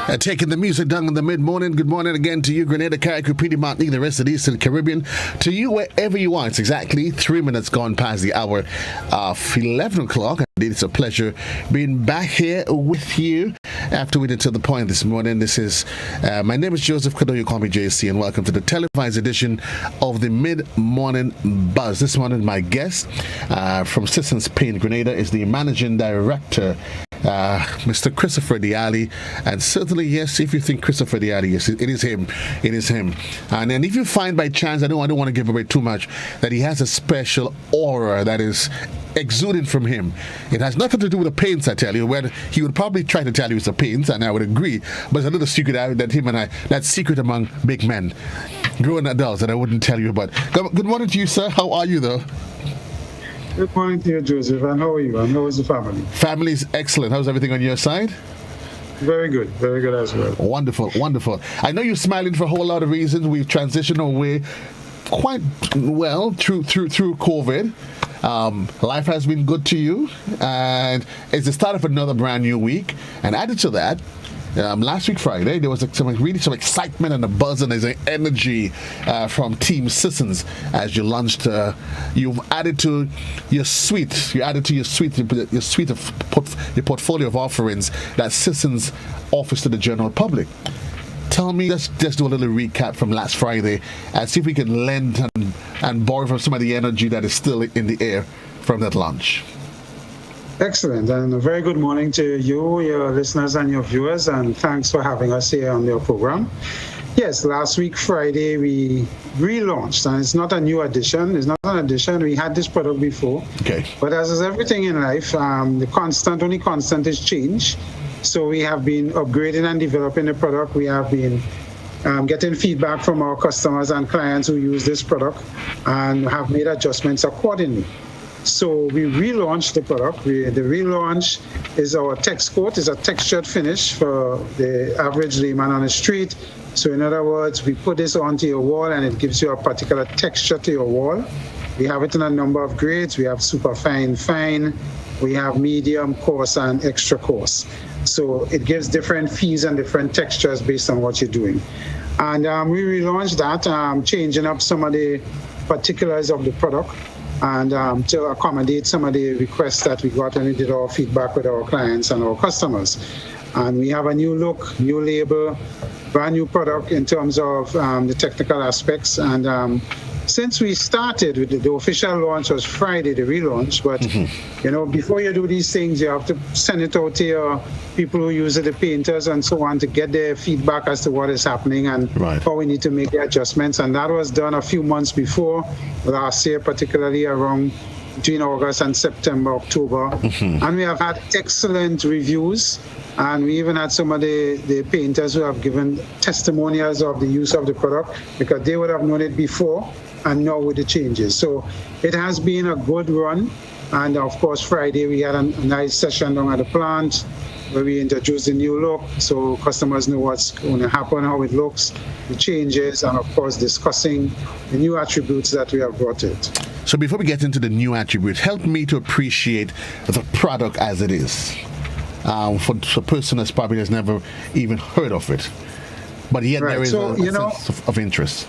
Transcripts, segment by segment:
Taking the music down in the mid-morning. Good morning again to you, Grenada, Carriacou, Petite Martinique, the rest of the Eastern Caribbean. To you, wherever you are, it's exactly 3 minutes gone past the hour of 11 o'clock. Indeed, it's a pleasure being back here with you after we did to the point this morning. My name is Joseph Cadore, you call me JC, and welcome to the televised edition of the Mid-Morning Buzz. This morning, my guest from Sisson's Paint Grenada is the Managing Director, Mr. Christopher Allie, and certainly, yes, if you think Christopher Allie, yes, it is him. It is him. And then if you find by chance, I don't want to give away too much, that he has a special aura that is exuding from him. It has nothing to do with the paints, I tell you, where he would probably try to tell you it's the paints, and I would agree, but it's a little secret out that him and I, that secret among big men, grown adults, that I wouldn't tell you about. Good morning to you, sir. How are you, though? Good morning to you, Joseph, and how are you? And how is the family? Family's excellent. How's everything on your side? Very good as well. Wonderful. I know you're smiling for a whole lot of reasons. We've transitioned away quite well through COVID. Life has been good to you, and it's the start of another brand new week. And added to that, last week Friday, there was some excitement and a buzz and there's an energy from Team Sisson's as you launched. You've added to your suite. Your portfolio of offerings that Sisson's offers to the general public. Tell me, let's just do a little recap from last Friday and see if we can lend and borrow from some of the energy that is still in the air from that launch. Excellent, and a very good morning to you, your listeners and your viewers, and thanks for having us here on your program. Yes, last week Friday we relaunched, and it's not a new addition. It's not an addition. We had this product before. Okay. But as is everything in life, the only constant is change. So we have been upgrading and developing the product. We have been getting feedback from our customers and clients who use this product and have made adjustments accordingly. So we relaunched the product. The relaunch is our text coat. It's a textured finish for the average layman on the street. So in other words, we put this onto your wall and it gives you a particular texture to your wall. We have it in a number of grades. We have super fine, we have medium, coarse, and extra coarse. So it gives different feels and different textures based on what you're doing. And we relaunched that, changing up some of the particulars of the product and to accommodate some of the requests that we got when we did our feedback with our clients and our customers. And we have a new look, new label, brand new product in terms of the technical aspects. And since we started with the official launch was Friday, the relaunch, but before you do these things, you have to send it out to your people who use it, the painters and so on, to get their feedback as to what is happening and how we need to make the adjustments. And that was done a few months before last year, particularly around between August and September, October. And we have had excellent reviews. And we even had some of the painters who have given testimonials of the use of the product because they would have known it before and now with the changes. So it has been a good run. And of course, Friday we had a nice session down at the plant where we introduced the new look so customers know what's going to happen, how it looks, the changes, and of course discussing the new attributes that we have brought it. So before we get into the new attributes, help me to appreciate the product as it is. For a person that probably has never even heard of it, but yet there is a sense of interest.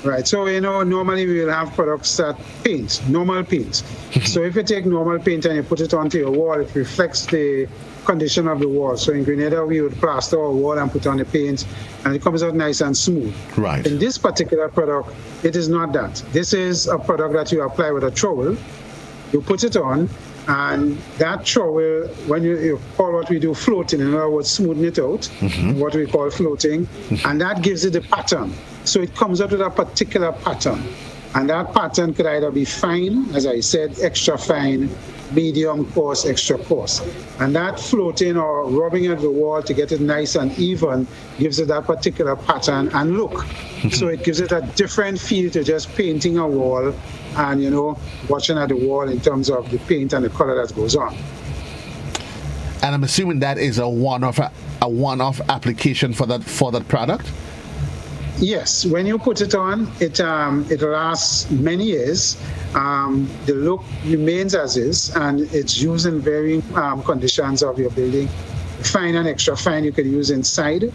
Right. So, normally we will have products that paint, normal paint. So if you take normal paint and you put it onto your wall, it reflects the condition of the wall. So in Grenada, we would plaster our wall and put on the paint, and it comes out nice and smooth. Right. In this particular product, it is not that. This is a product that you apply with a trowel. You put it on, and that trowel, when you call what we do floating, in other words, smoothing it out, what we call floating, and that gives it the pattern. So it comes out with a particular pattern. And that pattern could either be fine, as I said, extra fine, medium, coarse, extra coarse. And that floating or rubbing at the wall to get it nice and even gives it that particular pattern and look. So it gives it a different feel to just painting a wall and, watching at the wall in terms of the paint and the color that goes on. And I'm assuming that is a one-off application for that product? Yes, when you put it on, it lasts many years. The look remains as is, and it's used in varying conditions of your building. fine and extra fine you could use inside,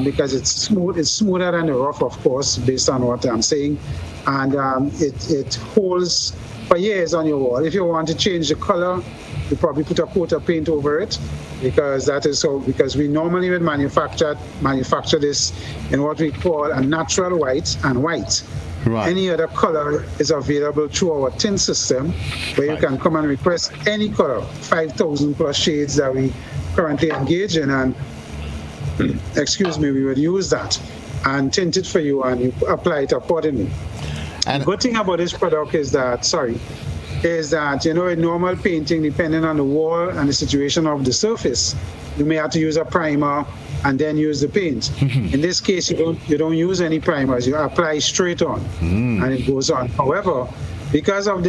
because it's smooth. It's smoother than the rough, of course, based on what I'm saying, and it holds for years on your wall. If you want to change the color, you probably put a coat of paint over it, because that is so. Because we normally would manufacture this in what we call a natural white and white. Right. Any other color is available through our tint system, where you can come and request any color, 5,000 plus shades that we currently engage in, and we would use that and tint it for you, and you apply it accordingly. And the good thing about this product is that, in normal painting, depending on the wall and the situation of the surface, you may have to use a primer and then use the paint. In this case, you don't use any primers. You apply straight on, and it goes on. However, because of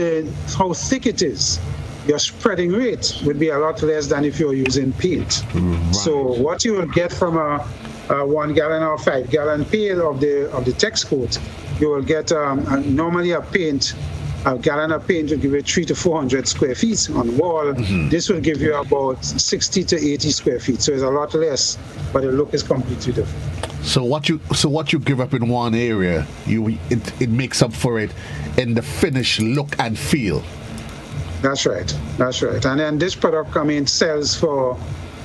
how thick it is, your spreading rate would be a lot less than if you're using paint. Right. So what you will get from a 1 gallon or 5 gallon pail of the text coat, you will get normally a gallon of paint will give you 300 to 400 square feet on the wall. This will give you about 60 to 80 square feet. So it's a lot less, but the look is completely different. So what you give up in one area, it makes up for it in the finished look and feel. That's right. And then this product, sells for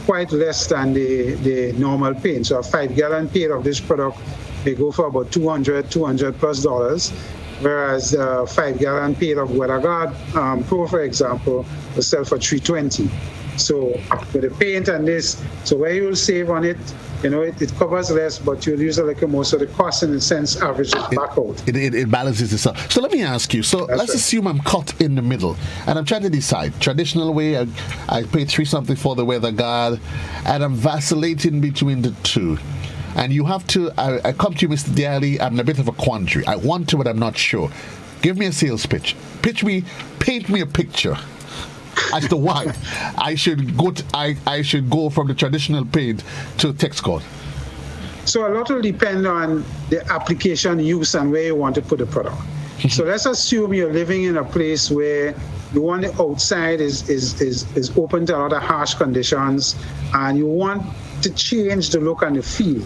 quite less than the normal paint. So a 5 gallon pail of this product, they go for about $200 plus dollars. Whereas the 5 gallon pail of WeatherGuard Pro, for example, will sell for $320. So with the paint and this, so where you will save on it, it covers less, but you'll use a little more. So the cost, in a sense, averages back out. It balances itself. So let me ask you. So let's assume I'm caught in the middle, and I'm trying to decide. Traditional way, I paid $3 something for the WeatherGuard, and I'm vacillating between the two. And you have to, I come to you, Mr. Allie, I'm in a bit of a quandary. I want to, but I'm not sure. Give me a sales pitch. Paint me a picture as to why I should go from the traditional paint to text coat. So a lot will depend on the application use and where you want to put the product. So let's assume you're living in a place where the one outside is open to a lot of harsh conditions, and you want to change the look and the feel.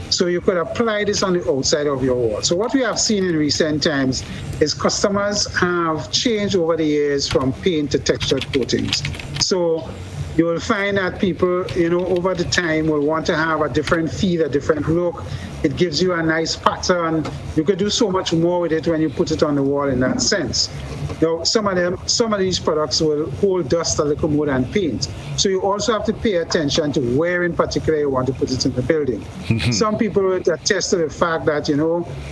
So you could apply this on the outside of your wall. So what we have seen in recent times is customers have changed over the years from paint to textured coatings. So you will find that people, over the time will want to have a different feel, a different look. It gives you a nice pattern. You could do so much more with it when you put it on the wall in that sense. Now, some of these products will hold dust a little more than paint. So you also have to pay attention to where in particular you want to put it in the building. Some people will attest to the fact that,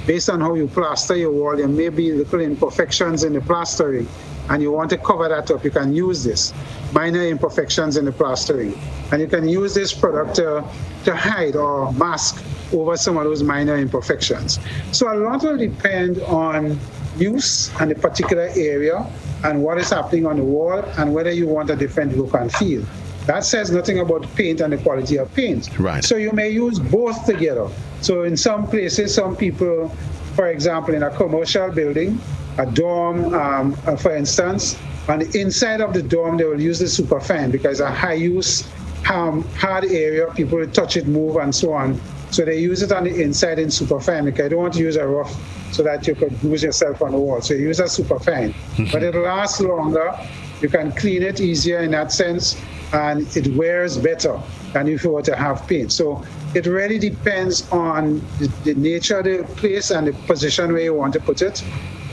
based on how you plaster your wall, there may be little imperfections in the plastering, and you want to cover that up. You can use this. Minor imperfections in the plastering. And you can use this product to hide or mask over some of those minor imperfections. So a lot will depend on use and the particular area and what is happening on the wall and whether you want a different look and feel. That says nothing about paint and the quality of paint. Right. So you may use both together. So in some places, some people, for example, in a commercial building, a dorm, for instance, on the inside of the dorm, they will use the superfan because a high-use, hard area, people will touch it, move, and so on. So they use it on the inside in superfan because I don't want to use a rough so that you could bruise yourself on the wall. So you use a superfan. But it lasts longer. You can clean it easier in that sense, and it wears better than if you were to have paint. So it really depends on the nature of the place and the position where you want to put it.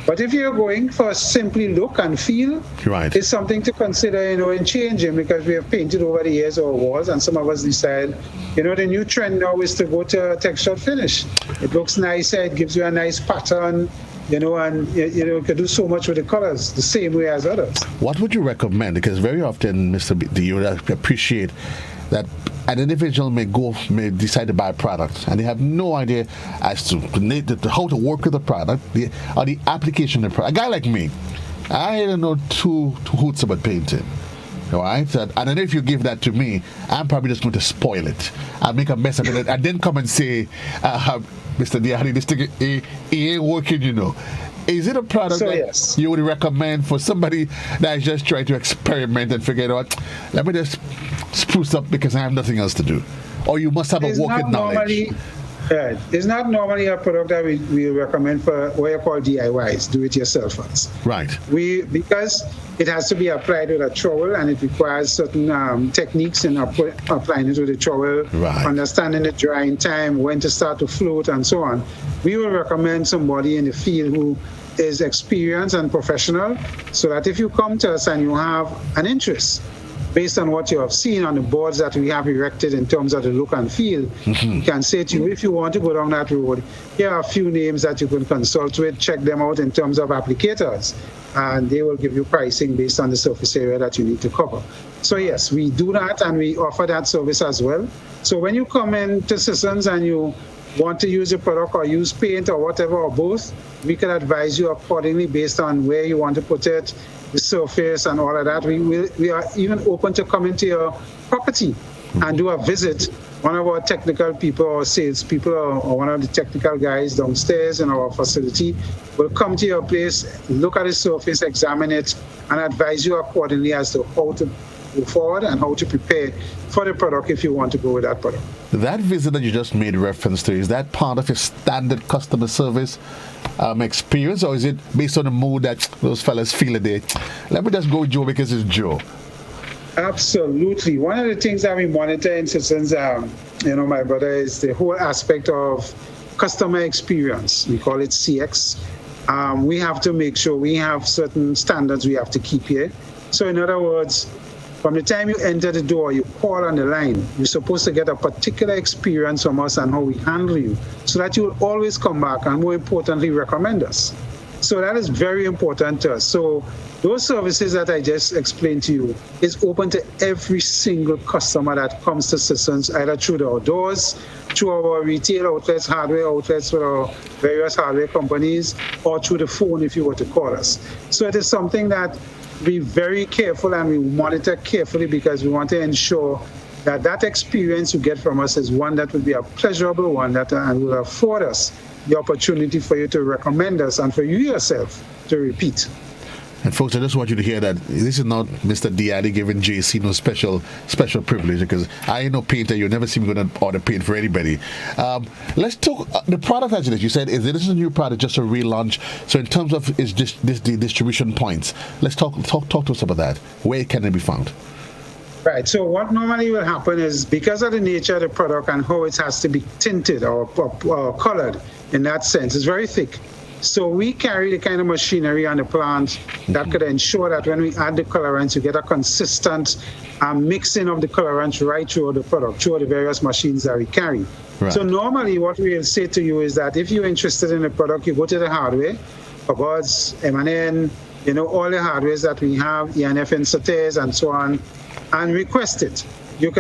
But if you're going for a simply look and feel, right, it's something to consider, in changing, because we have painted over the years our walls, and some of us decide, the new trend now is to go to a textured finish. It looks nicer, it gives you a nice pattern, and you can do so much with the colors the same way as others. What would you recommend? Because very often, Mr. B, you would appreciate that an individual may decide to buy a product and they have no idea as to how to work with the product or the application of the product. A guy like me, I don't know two hoots about painting. All right? And then if you give that to me, I'm probably just going to spoil it. I'll make a mess of it and then come and say, Mr. Diari, this thing it ain't working, Is it a product So, that yes. you would recommend for somebody that is just trying to experiment and figure out, let me just spruce up because I have nothing else to do? Or you must have a It's working not knowledge? normally, right. It's not normally a product that we recommend for what you call DIYs, do-it-yourselfers. Right. Because it has to be applied with a trowel and it requires certain techniques in applying it with a trowel, Right. understanding the drying time, when to start to float, and so on. We will recommend somebody in the field who is experienced and professional, so that if you come to us and you have an interest, based on what you have seen on the boards that we have erected in terms of the look and feel, we can say to you, if you want to go down that road, here are a few names that you can consult with, check them out in terms of applicators, and they will give you pricing based on the surface area that you need to cover. So yes, we do that and we offer that service as well. So when you come in to Sisson's and you want to use a product or use paint or whatever or both, we can advise you accordingly based on where you want to put it, the surface and all of that. We are even open to come into your property and do a visit. One of our technical people or sales people or one of the technical guys downstairs in our facility will come to your place, look at the surface, examine it, and advise you accordingly as to how to go forward and how to prepare for the product if you want to go with that product. That visit that you just made reference to, is that part of your standard customer service experience, or is it based on the mood that those fellas feel a day? Let me just go Joe because it's Joe. Absolutely. One of the things that we monitor in Sisson's, my brother, is the whole aspect of customer experience. We call it CX. We have to make sure we have certain standards we have to keep here. So in other words, from the time you enter the door, you call on the line, you're supposed to get a particular experience from us and how we handle you, so that you will always come back and, more importantly, recommend us. So that is very important to us. So those services that I just explained to you is open to every single customer that comes to Sisson's, either through the doors, through our retail outlets, hardware outlets with our various hardware companies, or through the phone if you were to call us. So it is something that be very careful and we monitor carefully, because we want to ensure that that experience you get from us is one that will be a pleasurable one that and will afford us the opportunity for you to recommend us and for you yourself to repeat. And folks, I just want you to hear that this is not Mr. Allie giving JC no special privilege, because I ain't no painter. You'll never see me going to order paint for anybody. Let's talk the product. As you said, this is a new product, just a relaunch. So in terms of is this the distribution points? Let's talk to us about that. Where can it be found? Right. So what normally will happen is, because of the nature of the product and how it has to be tinted or colored in that sense, it's very thick. So we carry the kind of machinery on the plant that could ensure that when we add the colorants, you get a consistent mixing of the colorants right through the product, through the various machines that we carry. Right. So normally what we will say to you is that if you're interested in the product, you go to the hardware, cupboards, M&N, all the hardwares that we have, ENF inserters and so on, and request it.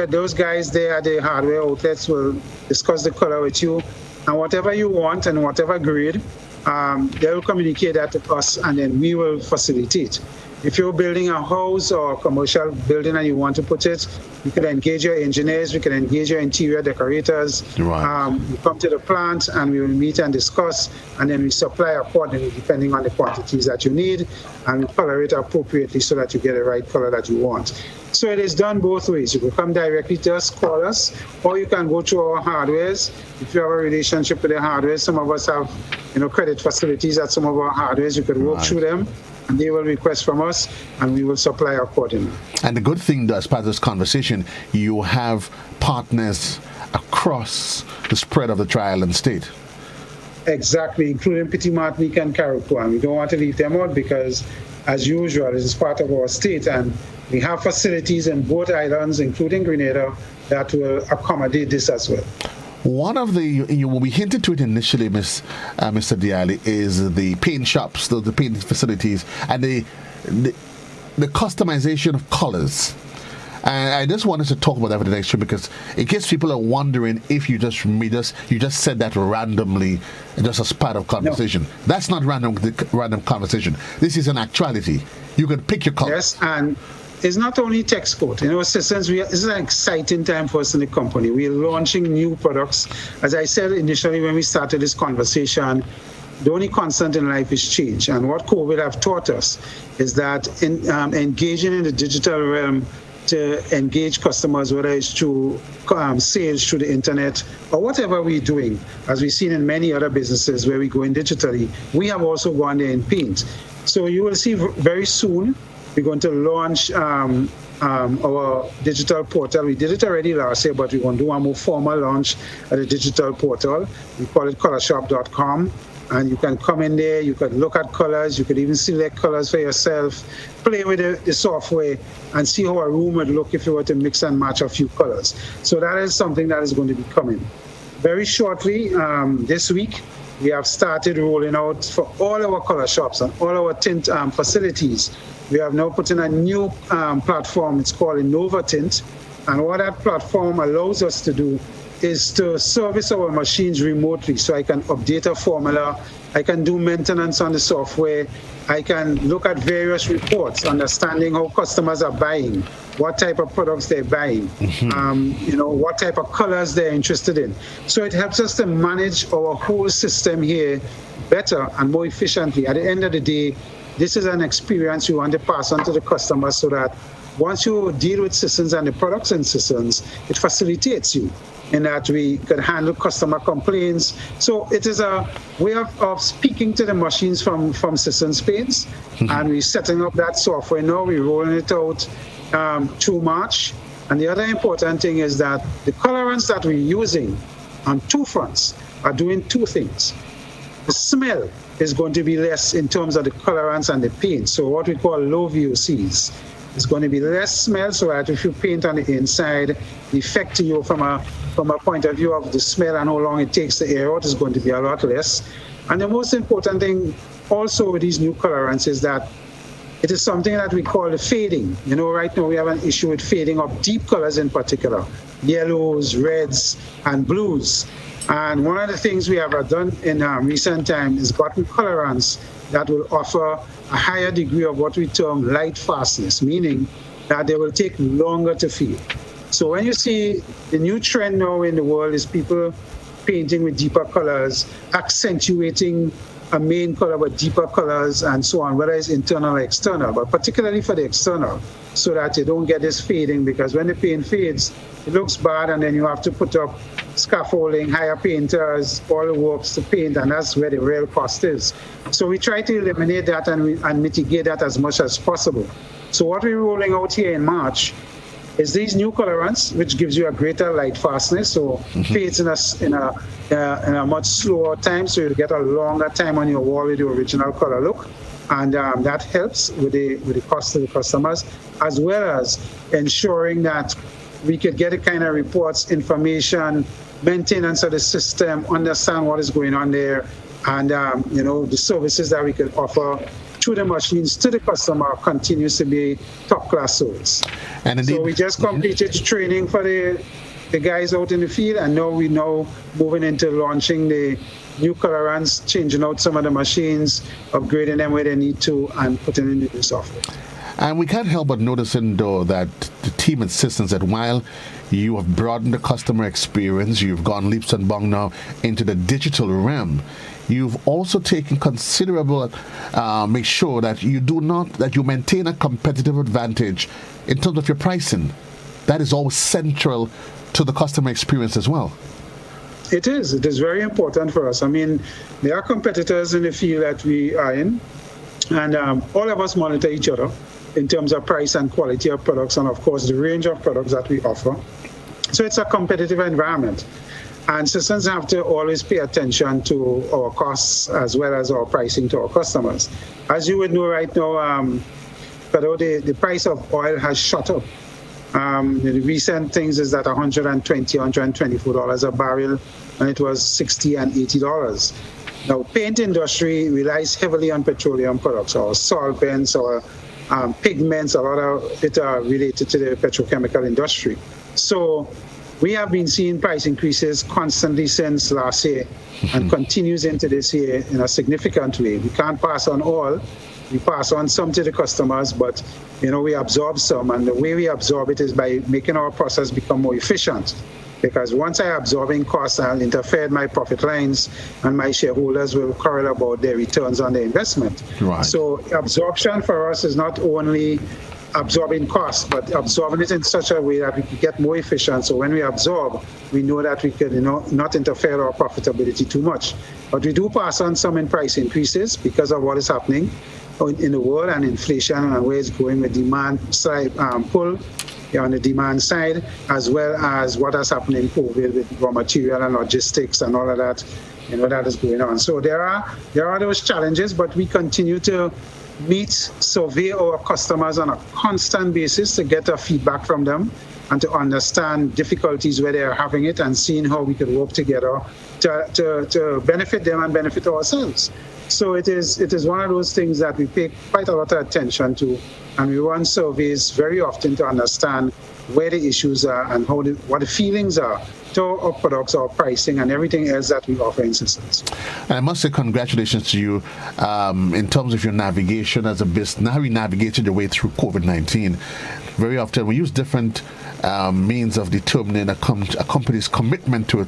Those guys there at the hardware outlets will discuss the color with you, and whatever you want and whatever grade, they will communicate that to us, and then we will facilitate. If you're building a house or a commercial building and you want to put it, you can engage your engineers, we can engage your interior decorators. Right. You come to the plant and we will meet and discuss, and then we supply accordingly depending on the quantities that you need, and we color it appropriately so that you get the right color that you want. So it is done both ways. You can come directly to us, call us, or you can go through our hardwares. If you have a relationship with the hardware, some of us have credit facilities at some of our hardwares. You could work through them, and they will request from us, and we will supply accordingly. And the good thing, as part of this conversation, you have partners across the spread of the Tri-Island state. Exactly, including Petit Martinique and Carriacou. And we don't want to leave them out because, as usual, it is part of our state, and we have facilities in both islands, including Grenada, that will accommodate this as well. One of the, we hinted to it initially, Mr. Allie, is the paint shops, the paint facilities, and the customization of colors. And I just wanted to talk about that for the next show, because in case people are wondering if you just said that randomly, just as part of conversation. No. That's not random conversation. This is an actuality. You can pick your color. Yes, and it's not only text code. Sisson's, this is an exciting time for us in the company. We're launching new products. As I said initially when we started this conversation, the only constant in life is change. And what COVID have taught us is that engaging in the digital realm to engage customers, whether it's through sales through the internet or whatever we're doing, as we've seen in many other businesses where we go in digitally, we have also gone there in paint. So you will see very soon, we're going to launch our digital portal. We did it already last year, but we're going to do a more formal launch at the digital portal. We call it colorshop.com. And you can come in there, you can look at colors, you can even select colors for yourself, play with the software, and see how a room would look if you were to mix and match a few colors. So that is something that is going to be coming. Very shortly, this week, we have started rolling out for all our color shops and all our tint facilities. We have now put in a new platform. It's called Innova Tint. And what that platform allows us to do is to service our machines remotely. So I can update a formula, I can do maintenance on the software, I can look at various reports, understanding how customers are buying, what type of products they're buying, what type of colors they're interested in. So it helps us to manage our whole system here better and more efficiently. At the end of the day, this is an experience you want to pass on to the customers so that once you deal with Sisson's and the products in Sisson's, it facilitates you in that we could handle customer complaints. So it is a way of speaking to the machines from Sisson's paints, and we're setting up that software now. We're rolling it out through March. And the other important thing is that the colorants that we're using on two fronts are doing two things. The smell is going to be less in terms of the colorants and the paint. So what we call low VOCs. It's going to be less smell, so that if you paint on the inside, the effect to you from a point of view of the smell and how long it takes the air out is going to be a lot less. And the most important thing also with these new colorants is that it is something that we call the fading. Right now we have an issue with fading of deep colors in particular, yellows, reds, and blues. And one of the things we have done in recent time is gotten colorants that will offer a higher degree of what we term light fastness, meaning that they will take longer to fade. So when you see the new trend now in the world is people painting with deeper colors, accentuating a main color with deeper colors and so on, whether it's internal or external, but particularly for the external, so that you don't get this fading, because when the paint fades, it looks bad and then you have to put up scaffolding, hire painters, all the works to paint, and that's where the real cost is. So we try to eliminate that and mitigate that as much as possible. So what we're rolling out here in March is these new colorants, which gives you a greater light fastness, so fades in a much slower time, so you get a longer time on your wall with the original color look, and that helps with the cost to the customers, as well as ensuring that we could get the kind of reports, information, maintenance of the system, understand what is going on there, and the services that we could offer through the machines to the customer continues to be top-class service. And indeed, so we just completed training for the guys out in the field, and now we're moving into launching the new colorants, changing out some of the machines, upgrading them where they need to, and putting in the new software. And we can't help but noticing, though, that the team insistence that while you have broadened the customer experience, you've gone leaps and bounds now into the digital realm, you've also taken considerable, make sure that you maintain a competitive advantage in terms of your pricing. That is always central to the customer experience as well. It is very important for us. I mean, there are competitors in the field that we are in, and all of us monitor each other in terms of price and quality of products, and of course the range of products that we offer. So it's a competitive environment. And Sissons have to always pay attention to our costs as well as our pricing to our customers. As you would know right now, the price of oil has shot up. The recent things is that $120, $124 a barrel, and it was $60 and $80. Now, paint industry relies heavily on petroleum products, or solvents, or pigments. A lot of it are related to the petrochemical industry. So we have been seeing price increases constantly since last year and continues into this year in a significant way. We can't pass on all. We pass on some to the customers, but we absorb some, and the way we absorb it is by making our process become more efficient. because once I absorbing costs, I'll interfere in my profit lines, and my shareholders will quarrel about their returns on their investment. Right. So absorption for us is not only absorbing costs, but absorbing it in such a way that we can get more efficient. So when we absorb, we know that we can, not interfere our profitability too much. But we do pass on some in price increases because of what is happening in the world and inflation and where it's going with demand side pull on the demand side, as well as what has happened in COVID with raw material and logistics and all of that, that is going on. So there are those challenges, but we continue to survey our customers on a constant basis to get a feedback from them and to understand difficulties where they're having it and seeing how we could work together to benefit them and benefit ourselves. So it is one of those things that we pay quite a lot of attention to, and we run surveys very often to understand where the issues are and what the feelings are to our products, our pricing, and everything else that we offer in Sisson's. And I must say congratulations to you in terms of your navigation as a business, how you navigated your way through COVID-19. Very often we use different means of determining a company's commitment to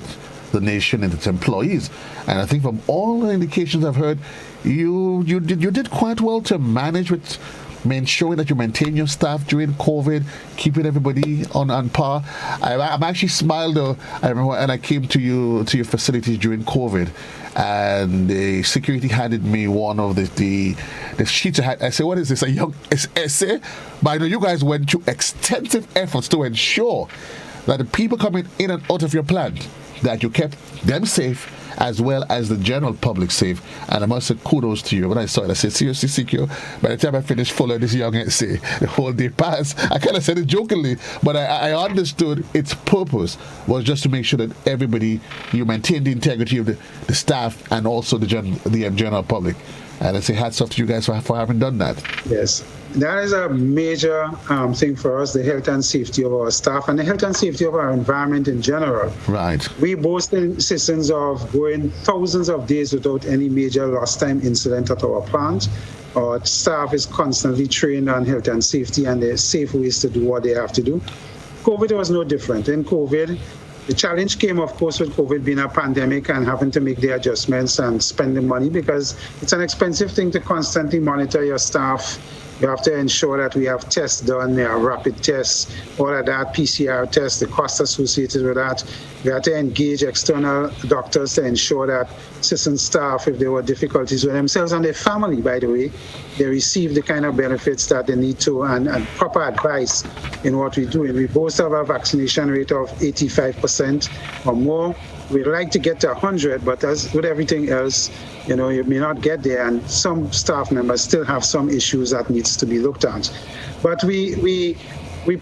the nation and its employees. And I think from all the indications I've heard, you did quite well to manage with ensuring that you maintain your staff during COVID, keeping everybody on par. I'm actually smiled though. I remember when I came to your facilities during COVID, and the security handed me one of the sheets. I said, "What is this? A young essay?" But I know you guys went through extensive efforts to ensure that the people coming in and out of your plant, that you kept them safe as well as the general public safe. And I must say kudos to you. When I saw it, I said, seriously, CQ, by the time I finished following this young essay, the whole day passed. I kind of said it jokingly, but I understood its purpose was just to make sure that everybody, you maintain the integrity of the staff and also the general public. And I say hats off to you guys for having done that. Yes. That is a major thing for us, the health and safety of our staff and the health and safety of our environment in general. Right. We boast in Sisson's of going thousands of days without any major lost time incident at our plant. Our staff is constantly trained on health and safety and the safe ways to do what they have to do. COVID was no different. In COVID, the challenge came, of course, with COVID being a pandemic and having to make the adjustments and spend the money because it's an expensive thing to constantly monitor your staff. You have to ensure that we have tests done, there are rapid tests, all of that, PCR tests, the cost associated with that. We have to engage external doctors to ensure that Sisson staff, if there were difficulties with themselves and their family, by the way, they receive the kind of benefits that they need to and proper advice in what we do. And we both have a vaccination rate of 85% or more. We'd like to get to 100, but as with everything else, you may not get there, and some staff members still have some issues that needs to be looked at. But we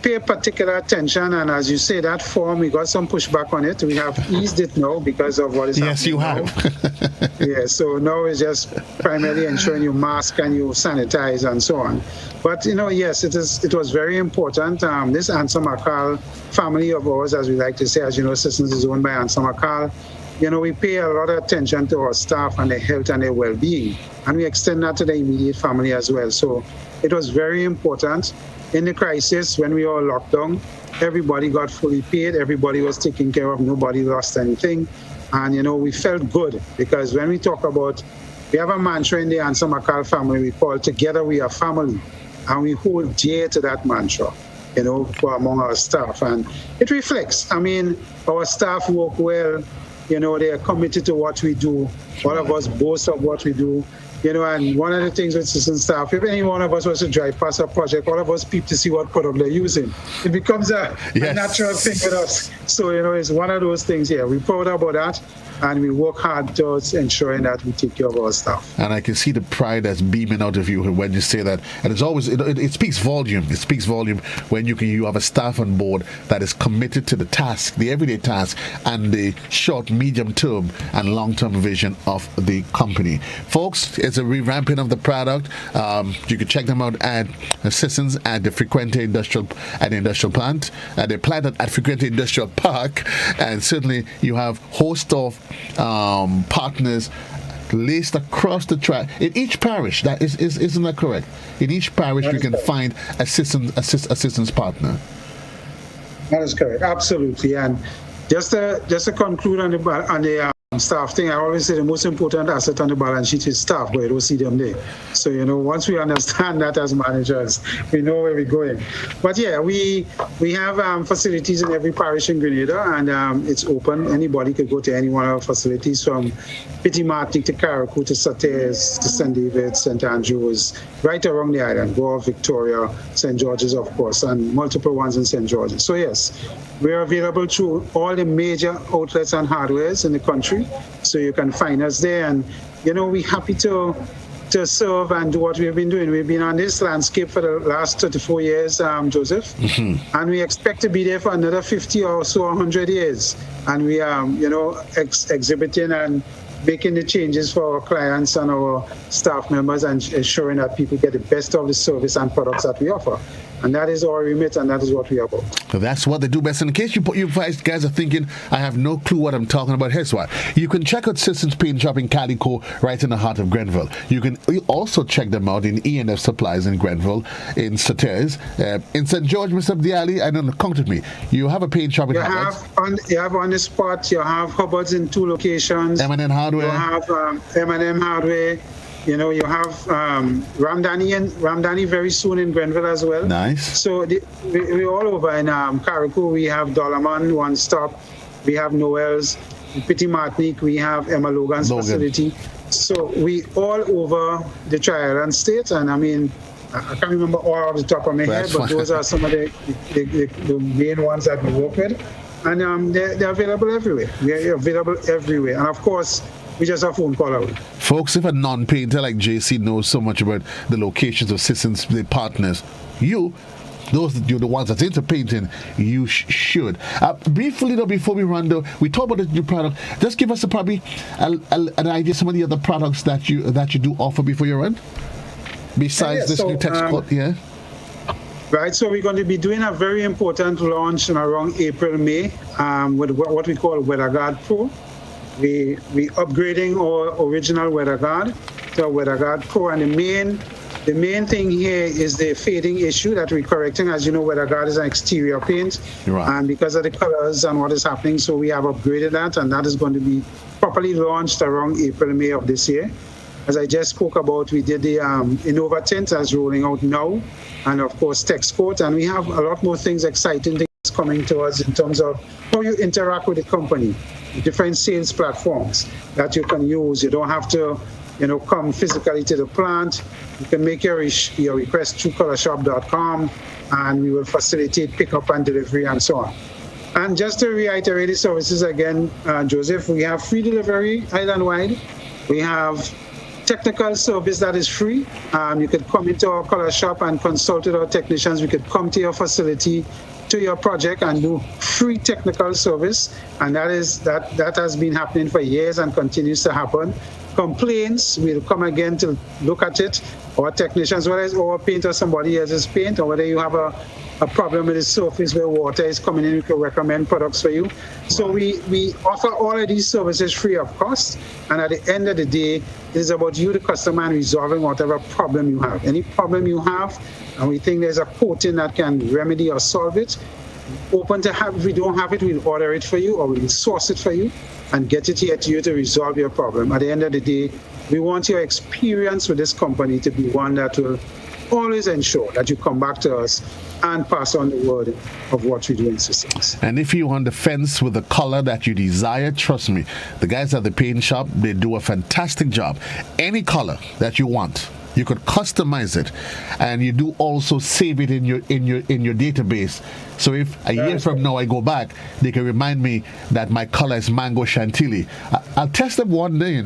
pay particular attention, and as you say, that form, we got some pushback on it. We have eased it now because of what is happening. Yes, you have. Yeah, so now it's just primarily ensuring you mask and you sanitize and so on. But, yes, it was very important. This Answer Makal family of ours, as we like to say, as you know, Sisson's is owned by Answer Makal. We pay a lot of attention to our staff and their health and their well-being. And we extend that to the immediate family as well. So it was very important. In the crisis, when we were locked down, everybody got fully paid. Everybody was taken care of. Nobody lost anything. And, we felt good because when we talk about, we have a mantra in the Answer Makal family we call Together We Are Family. And we hold dear to that mantra, among our staff. And it reflects. Our staff work well. They are committed to what we do. All of us boast of what we do. And one of the things with Sisson staff, if any one of us was to drive past a project, all of us peep to see what product they're using. It becomes a natural thing with us. So, it's one of those things, we're proud about that. And we work hard towards ensuring that we take care of our staff. And I can see the pride that's beaming out of you when you say that. And it's always, it speaks volume. It speaks volume when you have a staff on board that is committed to the task, the everyday task, and the short, medium term, and long term vision of the company. Folks, it's a revamping of the product. You can check them out at Sisson's at the Frequente Industrial Plant. They're planted at Frequente Industrial Park. And certainly you have host of partners laced across the track in each parish. That isn't that correct? In each parish you can find assistance partner. That is correct, absolutely. And Just to conclude on the staff thing, I always say the most important asset on the balance sheet is staff, but you don't see them there. So, once we understand that as managers, we know where we're going. But yeah, we have facilities in every parish in Grenada, and it's open. Anybody could go to any one of our facilities, from Petit Martinique to Carriacou to Sauters to St. David's, St. Andrews, right around the island, Goa, Victoria, St. George's, of course, and multiple ones in St. George's. So yes, we are available through all the major outlets and hardwares in the country. So you can find us there, and we're happy to serve and do what we've been doing. We've been on this landscape for the last 34 years, Joseph, and we expect to be there for another 50 or so 100 years. And we are, exhibiting and making the changes for our clients and our staff members, and ensuring that people get the best of the service and products that we offer. And that is our remit, and that is what we are about. So that's what they do best. In case you guys are thinking, I have no clue what I'm talking about, here's why. You can check out Sisson's Paint Shop in Calico, right in the heart of Grenville. You can also check them out in E&F Supplies in Grenville, in Sauters, in St. George, Mr. Allie. I don't know, count with me. You have a paint shop in Hubbards. You have on the spot, you have Hubbards in 2 locations. M&M Hardware. You have M&M Hardware. You have Ramdani very soon in Grenville as well. Nice. So we're all over. In Carriacou, we have Dollarman, One Stop. We have Noel's. In Petit Martinique, we have Emma Logan's facility. So we all over the Tri-Island state. And I mean, I can't remember all off the top of my head, but those are some of the main ones that we work with. And they're available everywhere. We're available everywhere. And of course, we just have phone call out. Folks, if a non-painter like JC knows so much about the locations of Sisson's partners, you're the ones that's into painting, you should. Briefly though, before we run though, we talk about the new product. Just give us probably an idea of some of the other products that you do offer before you run. Besides this new text coat, Right, so we're going to be doing a very important launch in around April, May, with what we call WeatherGuard Pro. We upgrading our original WeatherGuard to WeatherGuard Pro, and the main thing here is the fading issue that we're correcting. As you know, WeatherGuard is an exterior paint, right, and because of the colors and what is happening, so we have upgraded that, and that is going to be properly launched around April, May of this year. As I just spoke about, we did the Innova Tint that's rolling out now, and of course text coat, and we have a lot more things, exciting things coming to us in terms of how you interact with the company. Different sales platforms that you can use. You don't have to, come physically to the plant. You can make your request through colorshop.com, and we will facilitate pickup and delivery and so on. And just to reiterate the services again, Joseph, we have free delivery island-wide. We have technical service that is free. You could come into our color shop and consult with our technicians. We could come to your facility, to your project, and do free technical service, and that has been happening for years and continues to happen. Complaints, we'll come again to look at it. Our technicians, whether it's our paint or somebody else's paint, or whether you have a problem with the surface where water is coming in, we can recommend products for you. So we offer all of these services free of cost, and at the end of the day, it is about you, the customer, and resolving whatever problem you have. Any problem you have, and we think there's a coating that can remedy or solve it, open to have. If we don't have it, we'll order it for you, or we'll source it for you and get it here to you to resolve your problem. At the end of the day, we want your experience with this company to be one that will always ensure that you come back to us and pass on the word of what we do in Sisson. And if you're on the fence with the color that you desire, trust me, the guys at the paint shop, they do a fantastic job. Any color that you want, you could customize it, and you do also save it in your database. So if a year from now I go back, they can remind me that my color is mango chantilly. I'll test them one day,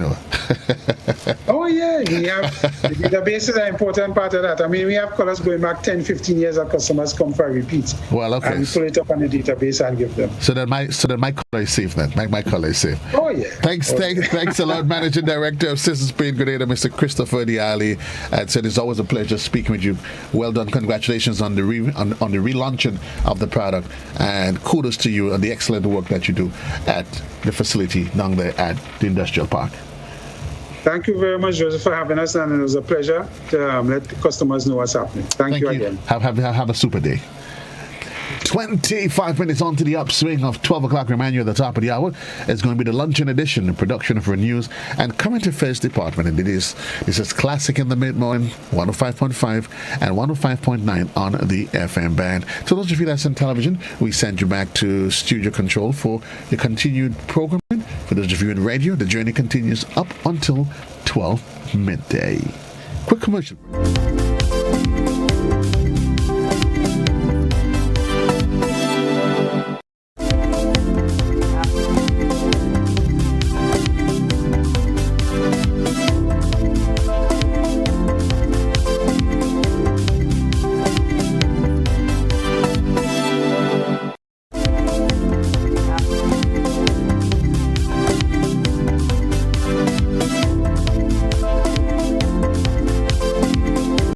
Oh yeah, we have the database is an important part of that. I mean, we have colors going back 10, 15 years that customers come for a repeat. Well, okay. And we pull it up on the database and give them. So that my color is safe then. My color is safe. Oh yeah. Thanks a lot, Managing Director of Sisson's Paint Grenada, Mr. Christopher Allie. And said it's always a pleasure speaking with you. Well done. Congratulations on the relaunching of the product, and kudos to you on the excellent work that you do at the facility down there at the industrial park. Thank you very much, Joseph, for having us, and it was a pleasure to let the customers know what's happening. Thank you again. Have a super day. 25 minutes on to the upswing of 12 o'clock. Remind you at the top of the hour, it's going to be the luncheon edition, the production of our news and current affairs department. And this is Classic in the Mid-Morning, 105.5 and 105.9 on the FM band. So those of you that's on television, we send you back to studio control for the continued programming. For those of you in radio, the journey continues up until 12 midday. Quick commercial.